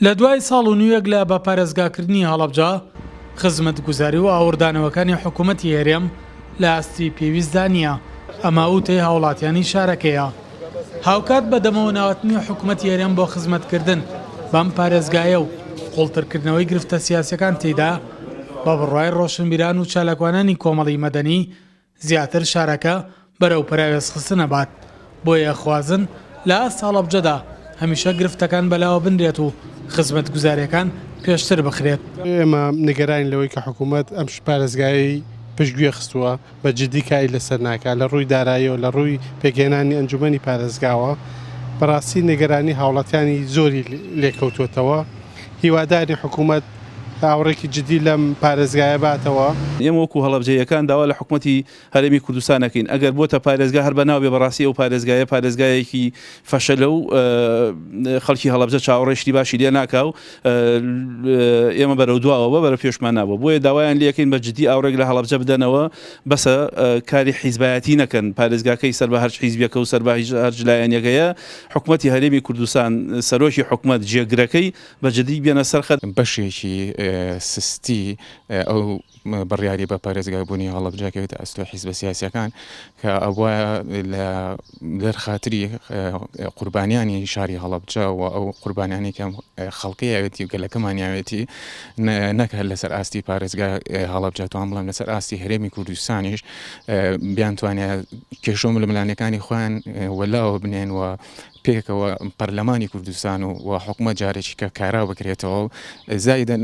لە دوای ساڵ و نیوەک لە بەپارێزگاکردنی هەڵەبجە خزمەتگوزاری و ئاوردانەوەکانی حکوومەتی هێرێم لە ئاستی پێویستدا نییە. ئەمە وتەی هاوڵاتیانی شارەکەیە. هاوکات بە دەمەوە ناوەتنی حکوومەتی هێرێم بۆ خزمەتکردن بەم پارێزگایە و قوڵترکردنەوەی گرفتە سیاسیەکان تێدا بە بڕوای ڕۆشنبیران و چالاکوانانی کۆمەڵی مەدەنی زیاتر شارەکە بەرەو پراوێزخستنە بات. بۆیە خوازن لە ئاست هەڵەبجەدا هەمیشە گرفتەکان بەلاوە بنرێت و خزمەتگوزاریەکان پێشتر بخرێت. ئێمە نیگەرانی لەوەی کە حکوومەت ئەم پارێزگایی پشتگوێ خستووە بە جددی کاری لەسەر ناکات لە ڕووی داراییەوە لە ڕووی پێگەێنانی ئەنجومەنی پارێزگاوە. بەڕاستی نیگەرانی هاوڵاتیانی زۆری لێکەوتوێتەوە. هیواداری حکوومەت هاوڕێکی جددی لەم پارێزگایە باتەوە. ئێمە وەکو هەڵەبجەیەکان داوا لە حکوومەتی هەرێمی کوردستان دەکەین ئەگەر بۆتە پارێزگا هەر بەناو بێ بەڕاستی ئەو پارێزگایەکی فەشەلە و خەڵکی هەڵەبجە چاوەڕێشتی باشی لێ ناکا و ئێمە بەرەو دواوە بەرە پێشمان نابوو. بۆیە داوایان لەکەین بە جددی ئاوڕێک لە هەڵەبجە بدەنەوە بەسە کاری حیزبایەتی نەکەن. پارێزگاکەی سەر بە هەر حیزبیەکە و سەر بە هەر جلایەنیەکەیە حکوومەتی هەرێمی کوردستان سەرۆکی حکوومەت جێگرەکەی بە جددی بێنە سەر خەت. بەشێکی سستی ئەو بڕیاری بە پارێزگابوونی هەڵەبجەکەوێتە ئەستۆ حیزبە سیاسیەکان کە ئەوە لە دەرخاتری قوربانیانی شاری هەڵەبجە و ئەو قوربانیانی کە خەڵکیەوێتی و گەلەکەمانیاوێتی نەکە لەسەر ئاستی پارێزگا هەڵەبجە توان بڵێم لەسەر ئاستی هەرێمی کوردستانیش بیان توانێت کێشە و ململانەکانی خۆیان وەلاوە بنێن و پێکەوە پەرلەمانی کوردستان و حکومەت جارێکی کە کارا بکرێتەوە و زایدەن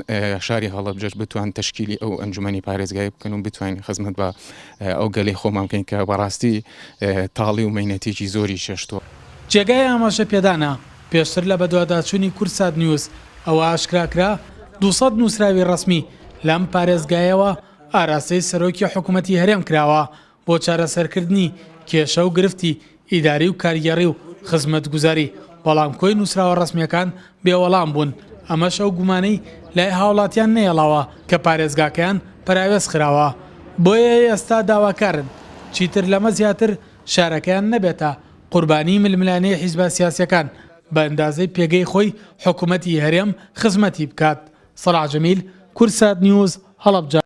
شاری هەڵەبجەش بتوان تشکیلی ئەو ئەنجومەنی پارێزگای بکەن و بتوانین خزمەت بە ئەو گەلەی خۆمان بکەین کە بەڕاستی تاڵی و مەینەتێکی زۆری شەشتووە. جێگای ئاماژە پێدانە پێشتر لە بەدواداچوونی کوردسات نیوز ئەوە ئاشکراکرا 200 نووسراوی ڕسمی لەم پارێزگایەوە ئاراستەی سەرۆکی حکوومەتی هەرێم کراوە بۆ چارەسەرکردنی کێشە و گرفتی ئیداری و کاریگەڕی و خزمەتگوزاری. بەڵام کۆی نووسراوە ڕسمیەکان بێوەڵام بوون. ئەمەش ئەو گومانەی لای هاوڵاتیان نەیەڵاوە کە پارێزگاکەیان پراوێز خراوە. بۆیە ئێستا داواکارن چیتر لەمە زیاتر شارەکەیان نەبێتە قوربانی ململانەی حیزبە سیاسیەکان بە ئەندازەی پێگەی خۆی حکوومەتی هەرێم خزمەتی بکات. سەلاح جەمیل، کوردسات نیوز، هەڵەبجە.